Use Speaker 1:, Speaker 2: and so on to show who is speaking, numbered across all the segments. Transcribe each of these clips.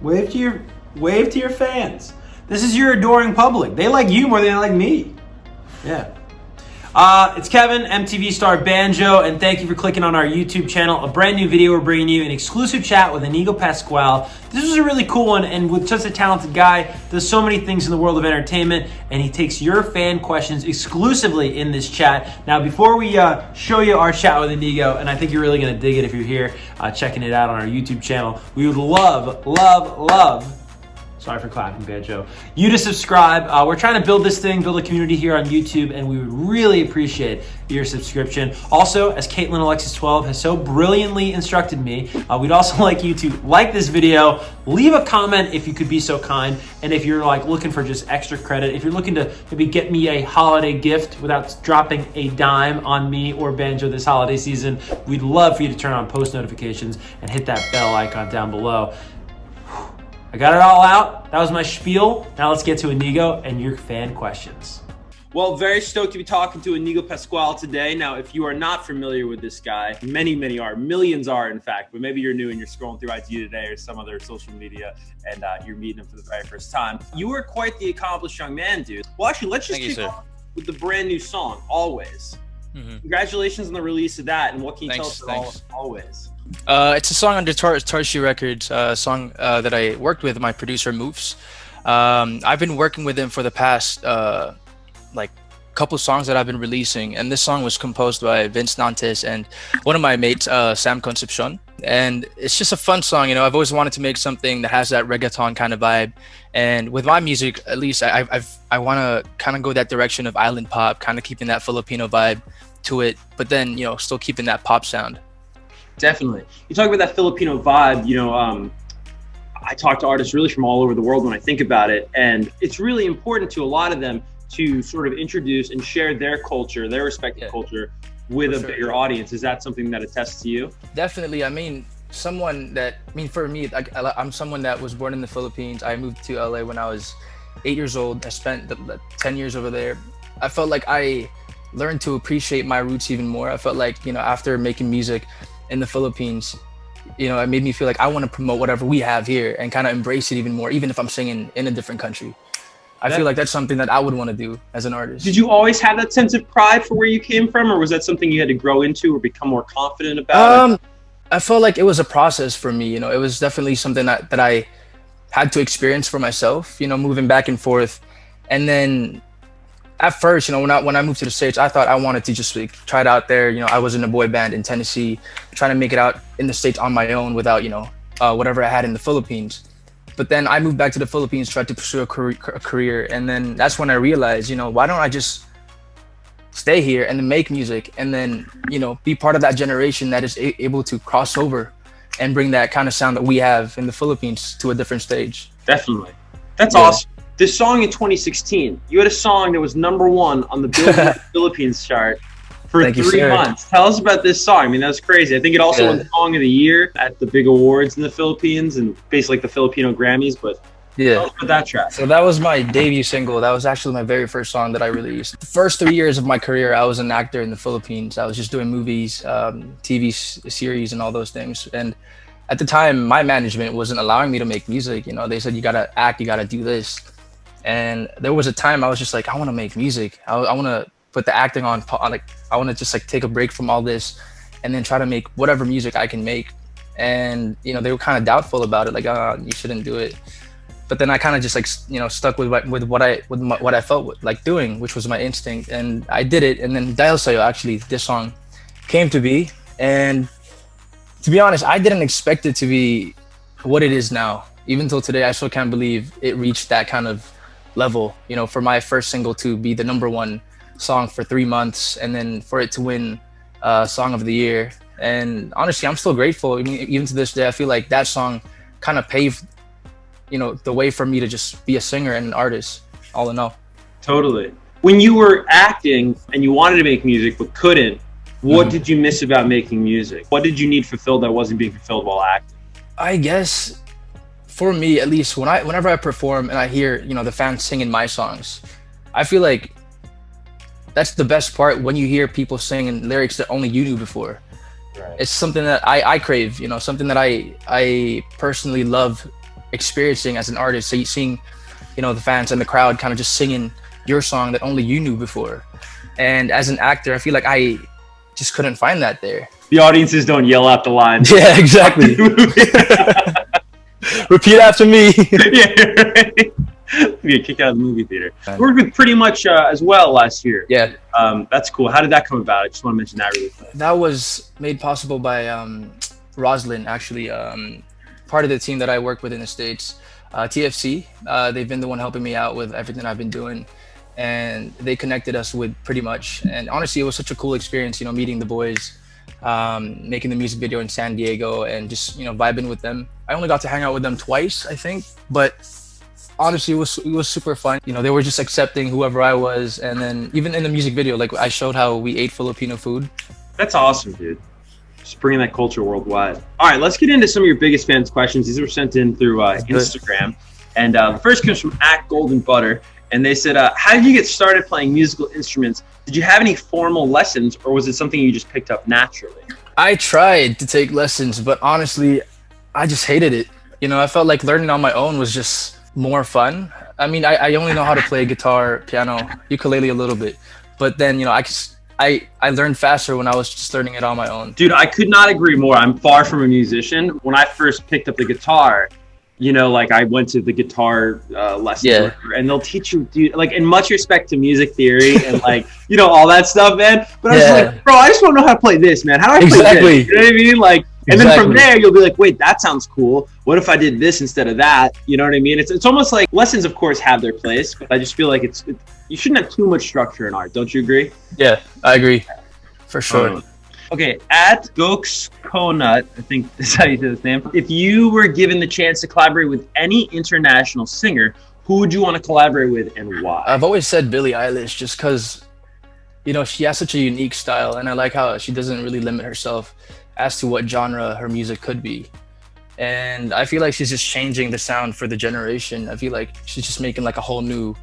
Speaker 1: Wave to your fans. This is your adoring public. They like you more than they like me. Yeah. It's Kevin, MTV star Banjo, and thank you for clicking on our YouTube channel. A brand new video we're bringing you, an exclusive chat with Inigo Pascual. This was a really cool one, and with such a talented guy, does so many things in the world of entertainment, and he takes your fan questions exclusively in this chat. Now, before we show you our chat with Inigo, and I think you're really going to dig it if you're here checking it out on our YouTube channel, we would love, sorry for clapping, Banjo, you to subscribe. We're trying to build this thing, build a community here on YouTube, and we would really appreciate your subscription. Also, as Caitlin Alexis 12 has so brilliantly instructed me, we'd also like you to like this video, leave a comment if you could be so kind, and if you're like looking for just extra credit, if you're looking to maybe get me a holiday gift without dropping a dime on me or Banjo this holiday season, we'd love for you to turn on post notifications and hit that bell icon down below. I got it all out. That was my spiel. Now let's get to Inigo and your fan questions. Well, very stoked to be talking to Inigo Pascual today. Now, if you are not familiar with this guy, many are, millions are in fact, but maybe you're new and you're scrolling through IG today or some other social media and you're meeting him for the very first time. You are quite the accomplished young man, dude. Well, actually, let's just kick off with the brand new song, Always. Mm-hmm. Congratulations on the release of that, and what can you tell us about Always?
Speaker 2: It's a song under Tarshi Records, a song that I worked with my producer Moofs. I've been working with him for the past couple songs that I've been releasing, and this song was composed by Vince Nantes and one of my mates, Sam Concepcion. And it's just a fun song, you know. I've always wanted to make something that has that reggaeton kind of vibe, and with my music, at least, I want to kind of go that direction of island pop, kind of keeping that Filipino vibe to it, but then, you know, still keeping that pop sound.
Speaker 1: Definitely. You talk about that Filipino vibe, you know, I talk to artists really from all over the world when I think about it, and it's really important to a lot of them to sort of introduce and share their culture, their respective culture with a bigger audience. Is that something that attests to you?
Speaker 2: Definitely. I mean, for me, I'm someone that was born in the Philippines. I moved to LA when I was 8 years old. I spent 10 years over there. I felt like I learned to appreciate my roots even more. I felt like, you know, after making music in the Philippines, you know, it made me feel like I want to promote whatever we have here and kind of embrace it even more, even if I'm singing in a different country. I feel like that's something that I would want to do as an artist.
Speaker 1: Did you always have that sense of pride for where you came from, or was that something you had to grow into or become more confident about?
Speaker 2: I felt like it was a process for me. You know, it was definitely something that I had to experience for myself, you know, moving back and forth. And then at first, you know, when I moved to the States, I thought I wanted to just try it out there. You know, I was in a boy band in Tennessee, trying to make it out in the States on my own without, you know, whatever I had in the Philippines. But then I moved back to the Philippines, tried to pursue a career. And then that's when I realized, you know, why don't I just stay here and then make music and then, you know, be part of that generation that is able to cross over and bring that kind of sound that we have in the Philippines to a different stage.
Speaker 1: Definitely. That's awesome. This song in 2016, you had a song that was #1 on the Billboard Philippines chart for 3 months. Tell us about this song. I mean, that's crazy. I think it also won Song of the Year at the big awards in the Philippines and basically like the Filipino Grammys, but tell us about that track.
Speaker 2: So that was my debut single. That was actually my very first song that I released. The first 3 years of my career, I was an actor in the Philippines. I was just doing movies, TV series and all those things. And at the time, my management wasn't allowing me to make music. You know, they said, you gotta act, you gotta do this. And there was a time I was just like, I want to make music. I want to put the acting on, like, I want to just like take a break from all this and then try to make whatever music I can make. And, you know, they were kind of doubtful about it, like, you shouldn't do it. But then I kind of just like, you know, stuck with what I felt like doing, which was my instinct, and I did it. And then Dahil Sa'yo, actually, this song came to be. And to be honest, I didn't expect it to be what it is now. Even till today, I still can't believe it reached that kind of level, you know, for my first single to be the #1 song for 3 months and then for it to win Song of the Year. And honestly, I'm still grateful. I mean, even to this day, I feel like that song kind of paved, you know, the way for me to just be a singer and an artist, all in all.
Speaker 1: Totally. When you were acting and you wanted to make music but couldn't, what did you miss about making music? What did you need fulfilled that wasn't being fulfilled while acting?
Speaker 2: I guess for me, at least, whenever I perform and I hear, you know, the fans singing my songs, I feel like that's the best part, when you hear people singing lyrics that only you knew before. Right. It's something that I crave, you know, something that I personally love experiencing as an artist. So you seeing, the fans and the crowd kind of just singing your song that only you knew before. And as an actor, I feel like I just couldn't find that there.
Speaker 3: The audiences don't yell out the lines.
Speaker 2: Yeah, exactly. Repeat after me.
Speaker 3: Yeah, right. You get kicked out of the movie theater. We worked with Pretty Much as well last year.
Speaker 2: Yeah.
Speaker 3: That's cool. How did that come about? I just want to mention that really quick.
Speaker 2: That was made possible by Roslyn, actually, part of the team that I work with in the States. TFC, they've been the one helping me out with everything I've been doing. And they connected us with Pretty Much. And honestly, it was such a cool experience, meeting the boys, making the music video in San Diego and just, vibing with them. I only got to hang out with them twice, I think, but honestly, it was super fun. They were just accepting whoever I was. And then even in the music video, like I showed how we ate Filipino food.
Speaker 3: That's awesome, dude. Just bringing that culture worldwide. All right, let's get into some of your biggest fans' questions. These were sent in through Instagram. And the first comes from @GoldenButter. And they said, how did you get started playing musical instruments? Did you have any formal lessons, or was it something you just picked up naturally?
Speaker 2: I tried to take lessons, but honestly, I just hated it. I felt like learning on my own was just more fun. I mean, I only know how to play guitar, piano, ukulele a little bit. But then, I learned faster when I was just learning it on my own.
Speaker 3: Dude, I could not agree more. I'm far from a musician. When I first picked up the guitar, I went to the guitar lessons, and they'll teach you, dude, in much respect to music theory and all that stuff, man. But I was like, bro, I just want to know how to play this, man. How do I play this? You know what I mean? And then from there, you'll be like, wait, that sounds cool. What if I did this instead of that? You know what I mean? It's almost like lessons, of course, have their place, but I just feel like you shouldn't have too much structure in art. Don't you agree?
Speaker 2: Yeah, I agree. For sure.
Speaker 3: Okay, @GoksConut, I think is how you say his name. If you were given the chance to collaborate with any international singer, who would you want to collaborate with and why?
Speaker 2: I've always said Billie Eilish just because, she has such a unique style, and I like how she doesn't really limit herself as to what genre her music could be. And I feel like she's just changing the sound for the generation. I feel like she's just making like a whole new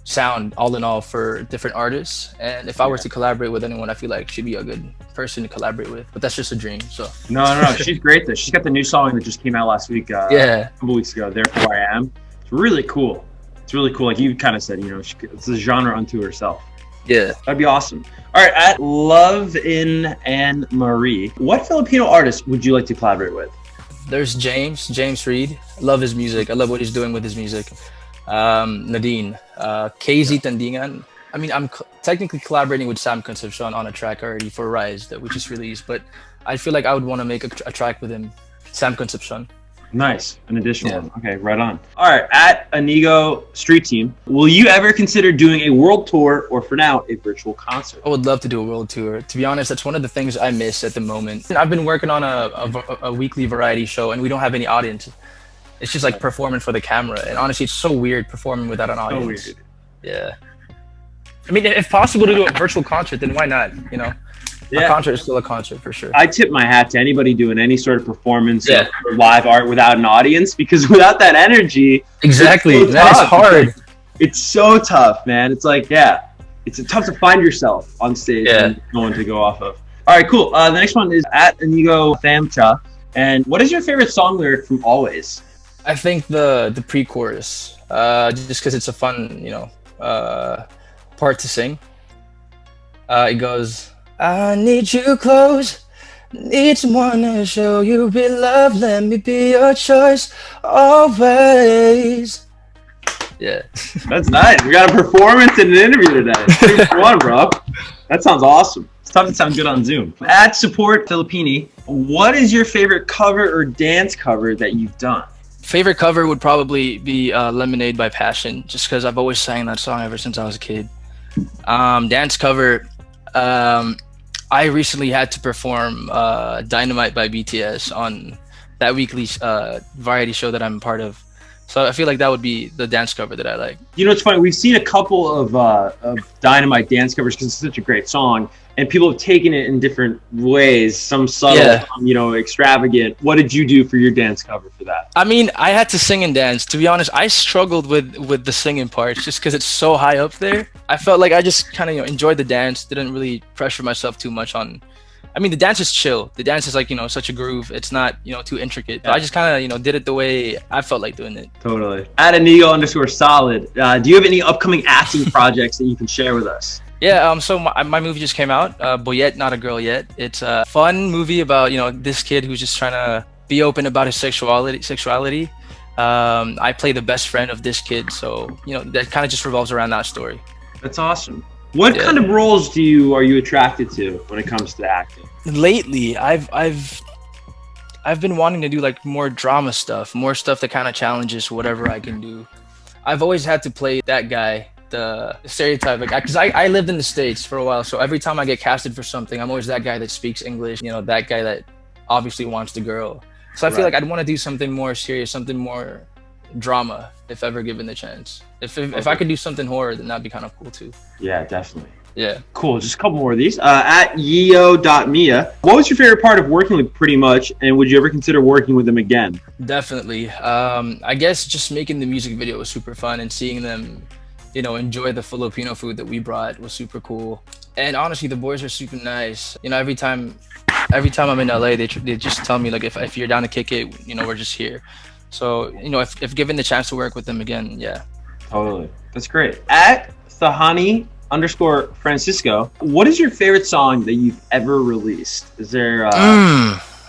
Speaker 2: sound all in all for different artists. And if I were to collaborate with anyone, I feel like she'd be a good person to collaborate with, but that's just a dream. So
Speaker 3: no, she's great though. She's got the new song that just came out last week, a couple weeks ago, Therefore I Am. It's really cool. Like you kind of said, it's a genre unto herself.
Speaker 2: Yeah,
Speaker 3: that'd be awesome. All right, @LoveIn Anne Marie, what Filipino artist would you like to collaborate with?
Speaker 2: There's James Reid. I love his music. I love what he's doing with his music. Nadine, KZ Tandingan. I mean, I'm technically collaborating with Sam Concepcion on a track already for Rise that we just released, but I feel like I would want to make a track with him, Sam Concepcion.
Speaker 3: Nice, an additional one. Okay, right on. All right, @Inigo Street Team, will you ever consider doing a world tour, or for now, a virtual concert?
Speaker 2: I would love to do a world tour. To be honest, that's one of the things I miss at the moment. I've been working on a weekly variety show, and we don't have any audience. It's just like performing for the camera, and honestly, it's so weird performing without an audience.
Speaker 3: So weird.
Speaker 2: Yeah. I mean, if possible to do a virtual concert, then why not? A concert is still a concert for sure.
Speaker 3: I tip my hat to anybody doing any sort of performance or live art without an audience, because without that energy,
Speaker 2: exactly, it's hard.
Speaker 3: It's so tough, man. It's like, it's tough to find yourself on stage and no one to go off of. All right, cool. The next one is @Inigo Famcha. And what is your favorite song lyric from Always?
Speaker 2: I think the pre-chorus, just because it's a fun, part to sing. It goes, I need you close, need someone to show you real love, let me be your choice, always. Yeah.
Speaker 3: That's nice. We got a performance and an interview today. 2 for 1, bro. That sounds awesome. It's tough to sound good on Zoom. @SupportFilipini, what is your favorite cover or dance cover that you've done?
Speaker 2: Favorite cover would probably be Lemonade by Passion, just because I've always sang that song ever since I was a kid. Dance cover, I recently had to perform Dynamite by BTS on that weekly variety show that I'm a part of. So I feel like that would be the dance cover that I like. It's
Speaker 3: funny. We've seen a couple of Dynamite dance covers because it's such a great song, and people have taken it in different ways. Some subtle, extravagant. What did you do for your dance cover for that?
Speaker 2: I mean, I had to sing and dance. To be honest, I struggled with the singing parts just because it's so high up there. I felt like I just kind of enjoyed the dance. Didn't really pressure myself too much on I mean, the dance is chill. The dance is like, such a groove. It's not, too intricate. But I just kind of, did it the way I felt like doing it.
Speaker 3: Totally. At Inigo_solid, do you have any upcoming acting projects that you can share with us?
Speaker 2: Yeah, so my movie just came out, Boyette, Not a Girl Yet. It's a fun movie about, this kid who's just trying to be open about his sexuality. I play the best friend of this kid, so, that kind of just revolves around that story.
Speaker 3: That's awesome. What kind of roles are you attracted to when it comes to acting?
Speaker 2: Lately, I've been wanting to do like more drama stuff, more stuff that kind of challenges whatever I can do. I've always had to play that guy, the stereotype, like, because I lived in the States for a while, so every time I get casted for something, I'm always that guy that speaks English, that guy that obviously wants the girl. So I feel like I'd want to do something more serious, something more drama, if ever given the chance. If I could do something horror, then that'd be kind of cool too.
Speaker 3: Yeah, definitely.
Speaker 2: Yeah.
Speaker 3: Cool. Just a couple more of these. At yeo.mia, what was your favorite part of working with Pretty Much, and would you ever consider working with them again?
Speaker 2: Definitely. I guess just making the music video was super fun, and seeing them, enjoy the Filipino food that we brought was super cool. And honestly, the boys are super nice. Every time I'm in LA, they just tell me like, if you're down to kick it, we're just here. So, if given the chance to work with them again, yeah. Totally.
Speaker 3: That's great. At Thahani_Francisco, what is your favorite song that you've ever released? Is there, is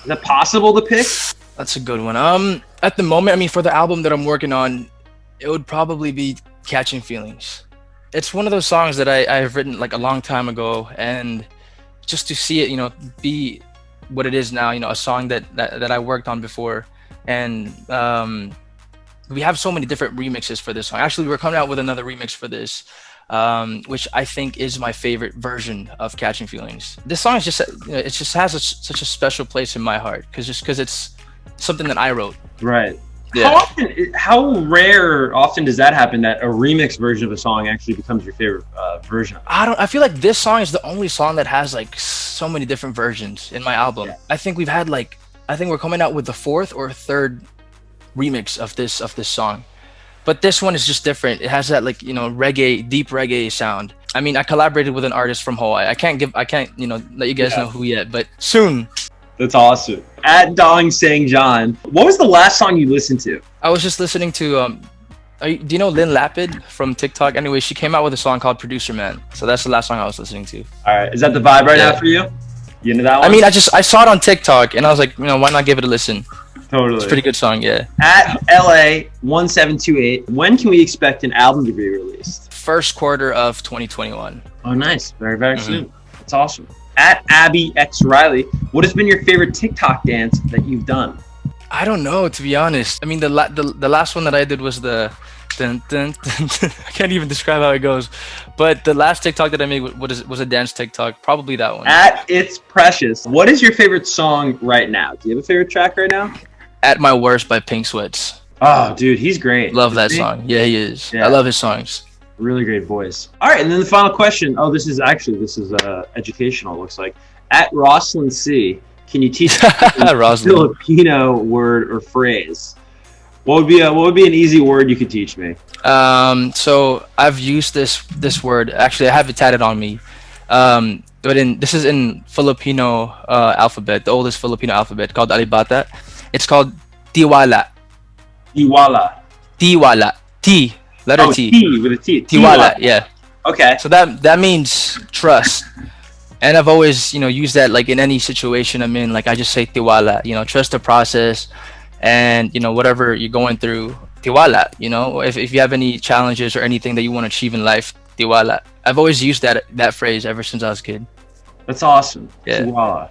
Speaker 3: that possible to pick?
Speaker 2: That's a good one. At the moment, for the album that I'm working on, it would probably be Catching Feelings. It's one of those songs that I've written like a long time ago, and just to see it, be what it is now, a song that I worked on before. And we have so many different remixes for this song. Actually, we're coming out with another remix for this, which I think is my favorite version of Catching Feelings. This song is just, it just has such a special place in my heart because it's something that I wrote.
Speaker 3: Right.
Speaker 2: Yeah.
Speaker 3: How often does that happen, that a remix version of a song actually becomes your favorite version?
Speaker 2: I feel like this song is the only song that has like so many different versions in my album. Yeah. I think we're coming out with the 4th or 3rd remix of this song. But this one is just different. It has that like, reggae, deep reggae sound. I collaborated with an artist from Hawaii. I can't let you guys know who yet, but soon.
Speaker 3: That's awesome. At Dong Sang John, what was the last song you listened to?
Speaker 2: I was just listening to do you know Lynn Lapid from TikTok? Anyway, she came out with a song called Producer Man. So that's the last song I was listening to. All
Speaker 3: right. Is that the vibe right now for you? You into that one?
Speaker 2: I saw it on TikTok and I was like, why not give it a listen?
Speaker 3: Totally.
Speaker 2: It's a pretty good song, yeah.
Speaker 3: At LA1728, when can we expect an album to be released?
Speaker 2: First quarter of 2021.
Speaker 3: Oh, nice. Very, very soon. That's awesome. At Abby X Riley, what has been your favorite TikTok dance that you've done?
Speaker 2: I don't know, to be honest. The last one that I did was the dun, dun, dun, dun. I can't even describe how it goes. But the last TikTok that I made was a dance TikTok. Probably that one.
Speaker 3: At It's Precious, what is your favorite song right now? Do you have a favorite track right now?
Speaker 2: At My Worst by Pink Sweats.
Speaker 3: Oh, dude, he's great.
Speaker 2: Love that song. Yeah, he is. Yeah. I love his songs.
Speaker 3: Really great voice. All right, and then the final question. Oh, this is educational, it looks like. At Roslyn C, can you teach a Filipino word or phrase? What would be an easy word you could teach me?
Speaker 2: So I've used this word. Actually, I have it tatted on me. But this is in Filipino alphabet, the oldest Filipino alphabet, called Alibata. It's called Tiwala.
Speaker 3: Tiwala.
Speaker 2: Tiwala. T. Letter T.
Speaker 3: T with a T.
Speaker 2: Tiwala. Yeah.
Speaker 3: Okay.
Speaker 2: So that means trust. And I've always, used that like in any situation I'm in. Like I just say tiwala, trust the process, and whatever you're going through, tiwala. If you have any challenges or anything that you want to achieve in life, tiwala. I've always used that phrase ever since I was a kid.
Speaker 3: That's awesome.
Speaker 2: Yeah.
Speaker 3: Tiwala.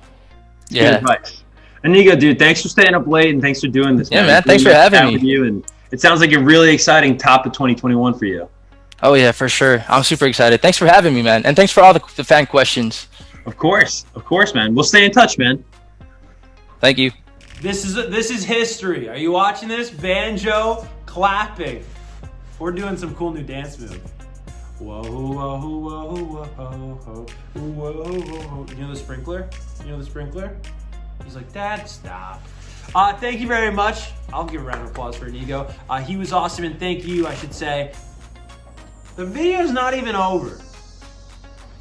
Speaker 2: Yeah.
Speaker 3: Good advice. Inigo, dude, thanks for staying up late and thanks for doing this.
Speaker 2: Yeah, man. Thanks for having me.
Speaker 3: You, and it sounds like a really exciting top of 2021 for you.
Speaker 2: Oh yeah, for sure. I'm super excited. Thanks for having me, man, and thanks for all the fan questions.
Speaker 3: Of course, man. We'll stay in touch, man.
Speaker 2: Thank you.
Speaker 1: This is history. Are you watching this? Banjo clapping. We're doing some cool new dance moves. Whoa, whoa, whoa, whoa, whoa, whoa, whoa. You know the sprinkler? He's like, Dad, stop. Thank you very much. I'll give a round of applause for Inigo. He was awesome, and thank you, I should say. The video's not even over.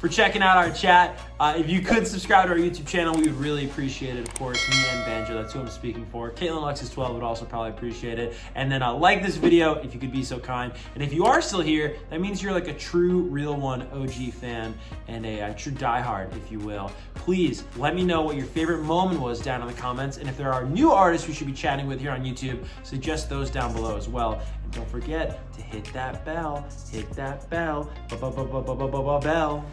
Speaker 1: For checking out our chat. If you could subscribe to our YouTube channel, we would really appreciate it. Of course, me and Banjo, that's who I'm speaking for. Caitlin Alexis 12 would also probably appreciate it. And then like this video if you could be so kind. And if you are still here, that means you're like a true, real one OG fan and a true diehard, if you will. Please let me know what your favorite moment was down in the comments. And if there are new artists we should be chatting with here on YouTube, suggest those down below as well. And don't forget to hit that bell. Hit that bell. Bell.